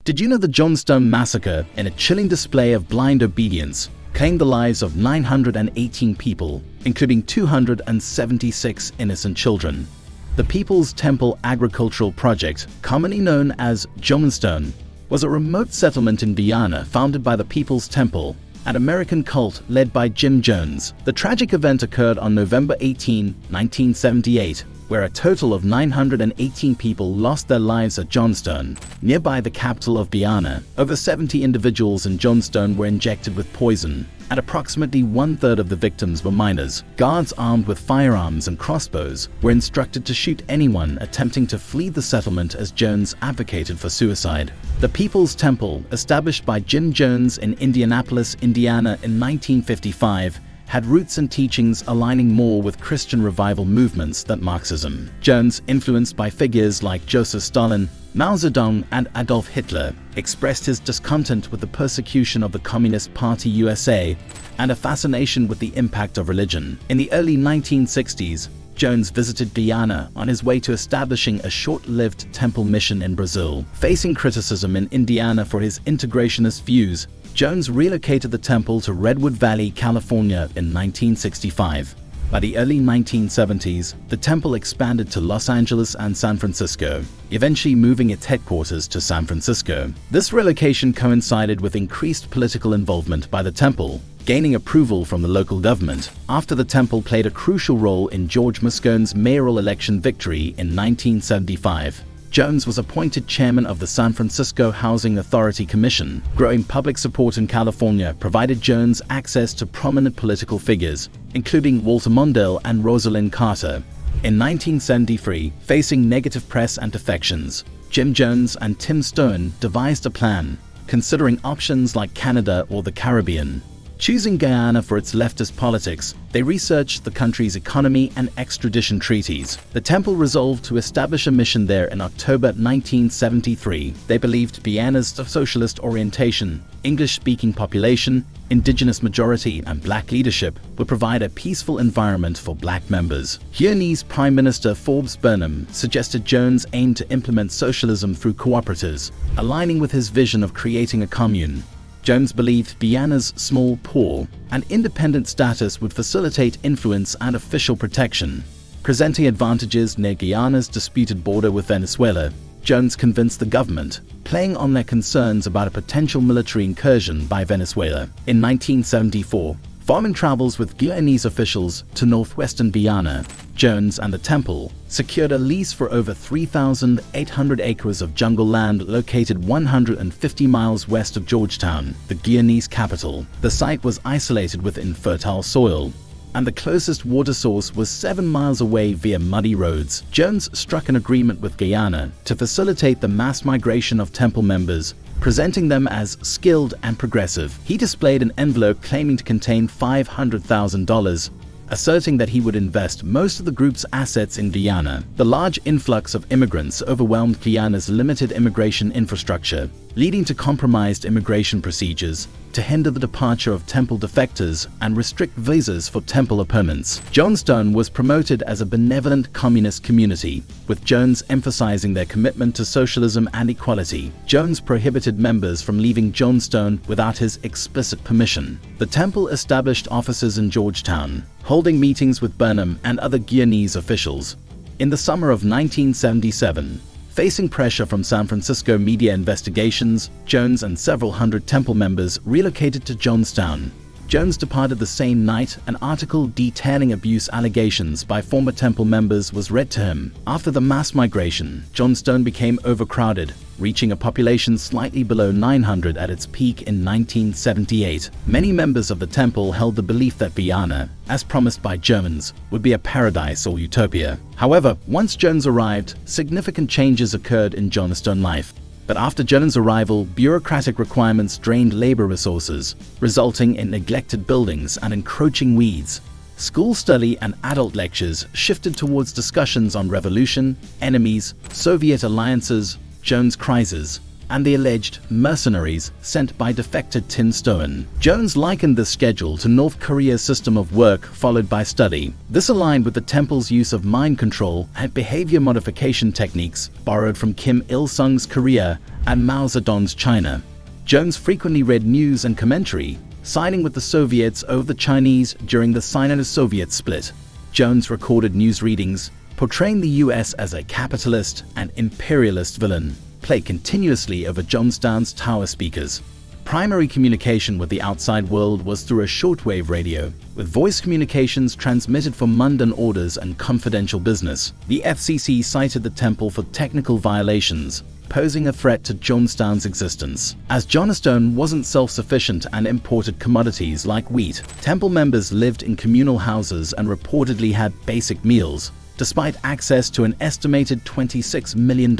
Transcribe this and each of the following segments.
Did you know the Jonestown Massacre, in a chilling display of blind obedience, claimed the lives of 918 people, including 276 innocent children? The People's Temple Agricultural Project, commonly known as Jonestown, was a remote settlement in Guyana founded by the People's Temple, an American cult led by Jim Jones. The tragic event occurred on November 18, 1978, where a total of 918 people lost their lives at Jonestown, nearby the capital of Guyana. Over 70 individuals in Jonestown were injected with poison, and approximately one-third of the victims were minors. Guards armed with firearms and crossbows were instructed to shoot anyone attempting to flee the settlement as Jones advocated for suicide. The People's Temple, established by Jim Jones in Indianapolis, Indiana in 1955, had roots and teachings aligning more with Christian revival movements than Marxism. Jones, influenced by figures like Joseph Stalin, Mao Zedong, and Adolf Hitler, expressed his discontent with the persecution of the Communist Party USA and a fascination with the impact of religion. In the early 1960s, Jones visited Guyana on his way to establishing a short-lived temple mission in Brazil. Facing criticism in Indiana for his integrationist views, Jones relocated the temple to Redwood Valley, California in 1965. By the early 1970s, the temple expanded to Los Angeles and San Francisco, eventually moving its headquarters to San Francisco. This relocation coincided with increased political involvement by the temple, gaining approval from the local government, after the temple played a crucial role in George Moscone's mayoral election victory in 1975. Jones was appointed chairman of the San Francisco Housing Authority Commission. Growing public support in California provided Jones access to prominent political figures, including Walter Mondale and Rosalind Carter. In 1973, facing negative press and defections, Jim Jones and Tim Stone devised a plan, considering options like Canada or the Caribbean. Choosing Guyana for its leftist politics, they researched the country's economy and extradition treaties. The temple resolved to establish a mission there in October 1973. They believed Guyana's socialist orientation, English-speaking population, indigenous majority, and black leadership would provide a peaceful environment for black members. Guyanese Prime Minister Forbes Burnham suggested Jones aim to implement socialism through cooperatives, aligning with his vision of creating a commune. Jones believed Guyana's small, poor, and independent status would facilitate influence and official protection. Presenting advantages near Guyana's disputed border with Venezuela, Jones convinced the government, playing on their concerns about a potential military incursion by Venezuela. In 1974, following travels with Guyanese officials to northwestern Guyana, Jones and the temple secured a lease for over 3,800 acres of jungle land located 150 miles west of Georgetown, the Guyanese capital. The site was isolated within fertile soil, and the closest water source was 7 miles away via muddy roads. Jones struck an agreement with Guyana to facilitate the mass migration of temple members, presenting them as skilled and progressive. He displayed an envelope claiming to contain $500,000, asserting that he would invest most of the group's assets in Guyana. The large influx of immigrants overwhelmed Guyana's limited immigration infrastructure, leading to compromised immigration procedures to hinder the departure of temple defectors and restrict visas for temple opponents. Jonestown was promoted as a benevolent communist community, with Jones emphasizing their commitment to socialism and equality. Jones prohibited members from leaving Jonestown without his explicit permission. The temple established offices in Georgetown, holding meetings with Burnham and other Guyanese officials. In the summer of 1977, facing pressure from San Francisco media investigations, Jones and several hundred temple members relocated to Jonestown. Jones departed the same night. An article detailing abuse allegations by former temple members was read to him. After the mass migration, Jonestown became overcrowded, reaching a population slightly below 900 at its peak in 1978. Many members of the temple held the belief that Guyana, as promised by Germans, would be a paradise or utopia. However, once Jones arrived, significant changes occurred in Jonestown life. But after Jones' arrival, bureaucratic requirements drained labor resources, resulting in neglected buildings and encroaching weeds. School study and adult lectures shifted towards discussions on revolution, enemies, Soviet alliances, Jones' crisis, and the alleged mercenaries sent by defected Tin Stoen. Jones likened this schedule to North Korea's system of work followed by study. This aligned with the temple's use of mind control and behavior modification techniques borrowed from Kim Il-sung's Korea and Mao Zedong's China. Jones frequently read news and commentary, siding with the Soviets over the Chinese during the Sino-Soviet split. Jones recorded news readings portraying the US as a capitalist and imperialist villain, played continuously over Jonestown's tower speakers. Primary communication with the outside world was through a shortwave radio, with voice communications transmitted for mundane orders and confidential business. The FCC cited the temple for technical violations, posing a threat to Jonestown's existence. As Jonestown wasn't self-sufficient and imported commodities like wheat, temple members lived in communal houses and reportedly had basic meals, despite access to an estimated $26 million.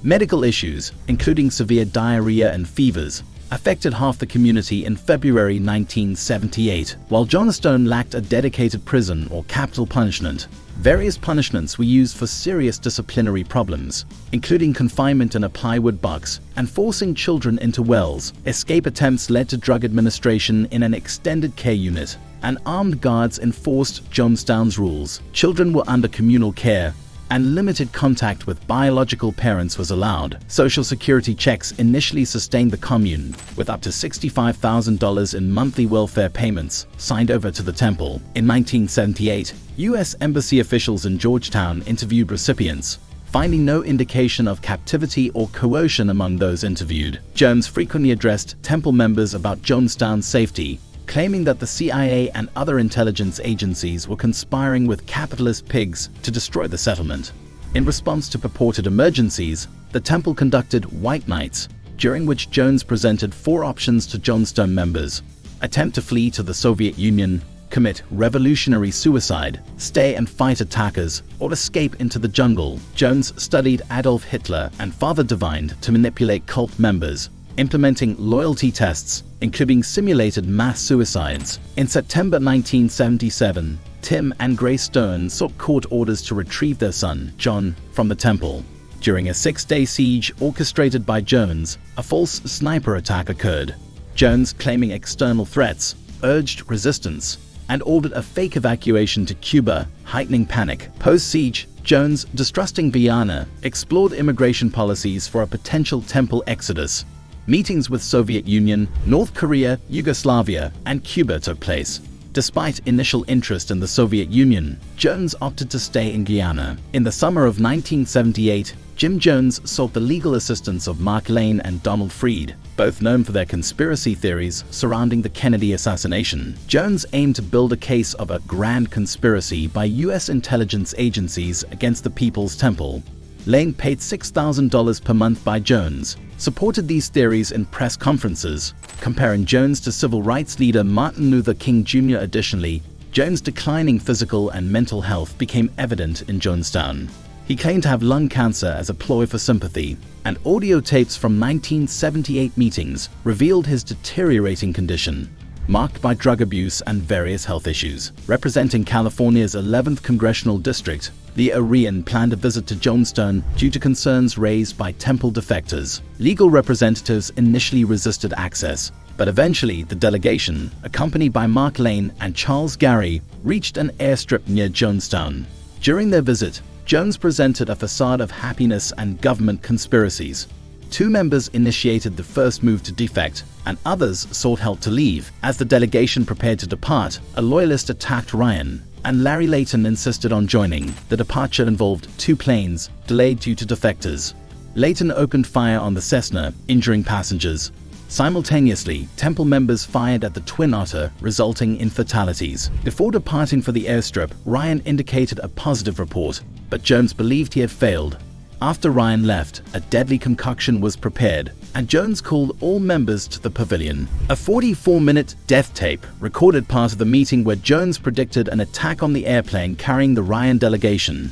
Medical issues, including severe diarrhea and fevers, affected half the community in February 1978. While Jonestown lacked a dedicated prison or capital punishment, various punishments were used for serious disciplinary problems, including confinement in a plywood box and forcing children into wells. Escape attempts led to drug administration in an extended care unit, and armed guards enforced Jonestown's rules. Children were under communal care, and limited contact with biological parents was allowed. Social Security checks initially sustained the commune, with up to $65,000 in monthly welfare payments signed over to the temple. In 1978, U.S. Embassy officials in Georgetown interviewed recipients, finding no indication of captivity or coercion among those interviewed. Jones frequently addressed temple members about Jonestown's safety, claiming that the CIA and other intelligence agencies were conspiring with capitalist pigs to destroy the settlement. In response to purported emergencies, the temple conducted White Nights, during which Jones presented 4 options to Jonestown members: attempt to flee to the Soviet Union, commit revolutionary suicide, stay and fight attackers, or escape into the jungle. Jones studied Adolf Hitler and Father Divine to manipulate cult members, implementing loyalty tests, including simulated mass suicides. In September 1977, Tim and Grace Stone sought court orders to retrieve their son, John, from the temple. During a 6-day siege orchestrated by Jones, a false sniper attack occurred. Jones, claiming external threats, urged resistance and ordered a fake evacuation to Cuba, heightening panic. Post-siege, Jones, distrusting Vienna, explored immigration policies for a potential temple exodus. Meetings with Soviet Union, North Korea, Yugoslavia, and Cuba took place. Despite initial interest in the Soviet Union, Jones opted to stay in Guyana. In the summer of 1978, Jim Jones sought the legal assistance of Mark Lane and Donald Freed, both known for their conspiracy theories surrounding the Kennedy assassination. Jones aimed to build a case of a grand conspiracy by U.S. intelligence agencies against the People's Temple. Lane, paid $6,000 per month by Jones, supported these theories in press conferences, comparing Jones to civil rights leader Martin Luther King Jr. Additionally, Jones' declining physical and mental health became evident in Jonestown. He claimed to have lung cancer as a ploy for sympathy, and audio tapes from 1978 meetings revealed his deteriorating condition, marked by drug abuse and various health issues. Representing California's 11th congressional district, the Aryan planned a visit to Jonestown due to concerns raised by temple defectors. Legal representatives initially resisted access, but eventually the delegation, accompanied by Mark Lane and Charles Gary, reached an airstrip near Jonestown. During their visit, Jones presented a facade of happiness and government conspiracies. 2 members initiated the first move to defect, and others sought help to leave. As the delegation prepared to depart, a loyalist attacked Ryan, and Larry Layton insisted on joining. The departure involved 2 planes, delayed due to defectors. Layton opened fire on the Cessna, injuring passengers. Simultaneously, temple members fired at the Twin Otter, resulting in fatalities. Before departing for the airstrip, Ryan indicated a positive report, but Jones believed he had failed. After Ryan left, a deadly concoction was prepared, and Jones called all members to the pavilion. A 44-minute death tape recorded part of the meeting where Jones predicted an attack on the airplane carrying the Ryan delegation.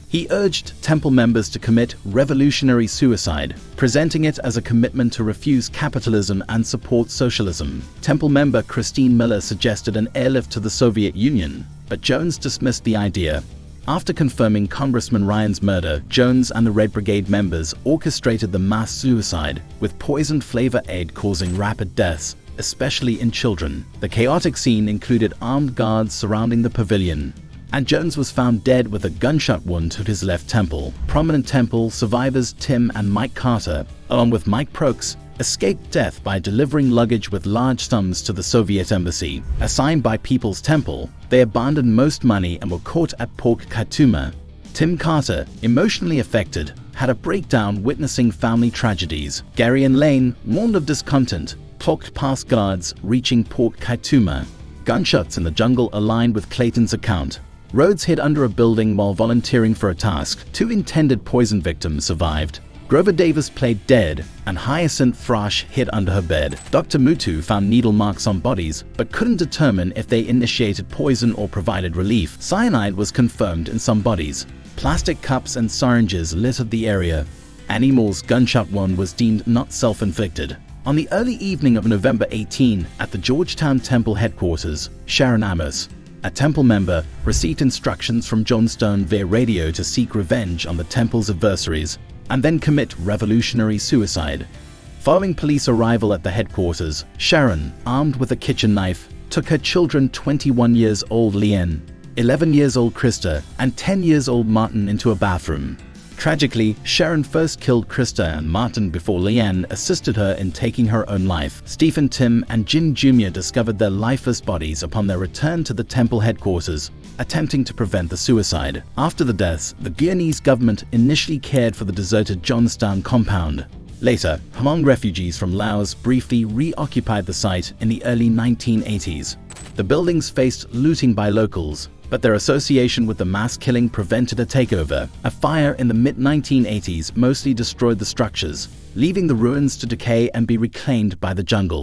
He urged temple members to commit revolutionary suicide, presenting it as a commitment to refuse capitalism and support socialism. Temple member Christine Miller suggested an airlift to the Soviet Union, but Jones dismissed the idea. After confirming Congressman Ryan's murder, Jones and the Red Brigade members orchestrated the mass suicide, with poisoned flavor aid causing rapid deaths, especially in children. The chaotic scene included armed guards surrounding the pavilion, and Jones was found dead with a gunshot wound to his left temple. Prominent temple survivors Tim and Mike Carter, along with Mike Prokes, escaped death by delivering luggage with large sums to the Soviet embassy. Assigned by People's Temple, they abandoned most money and were caught at Port Kaituma. Tim Carter, emotionally affected, had a breakdown witnessing family tragedies. Gary and Lane, warned of discontent, talked past guards reaching Port Kaituma. Gunshots in the jungle aligned with Clayton's account. Rhodes hid under a building while volunteering for a task. 2 intended poison victims survived. Grover Davis played dead, and Hyacinth Thrash hid under her bed. Dr. Mutu found needle marks on bodies, but couldn't determine if they initiated poison or provided relief. Cyanide was confirmed in some bodies. Plastic cups and syringes littered the area. Annie Moore's gunshot wound was deemed not self-inflicted. On the early evening of November 18, at the Georgetown Temple headquarters, Sharon Amos, a temple member, received instructions from Jonestown via radio to seek revenge on the temple's adversaries and then commit revolutionary suicide. Following police arrival at the headquarters, Sharon, armed with a kitchen knife, took her children 21 years old Leanne, 11 years old Krista, and 10 years old Martin into a bathroom. Tragically, Sharon first killed Krista and Martin before Leanne assisted her in taking her own life. Stephen, Tim, and Jin Jr. discovered their lifeless bodies upon their return to the temple headquarters, attempting to prevent the suicide. After the deaths, the Guyanese government initially cared for the deserted Jonestown compound. Later, Hmong refugees from Laos briefly reoccupied the site in the early 1980s. The buildings faced looting by locals, but their association with the mass killing prevented a takeover. A fire in the mid-1980s mostly destroyed the structures, leaving the ruins to decay and be reclaimed by the jungle.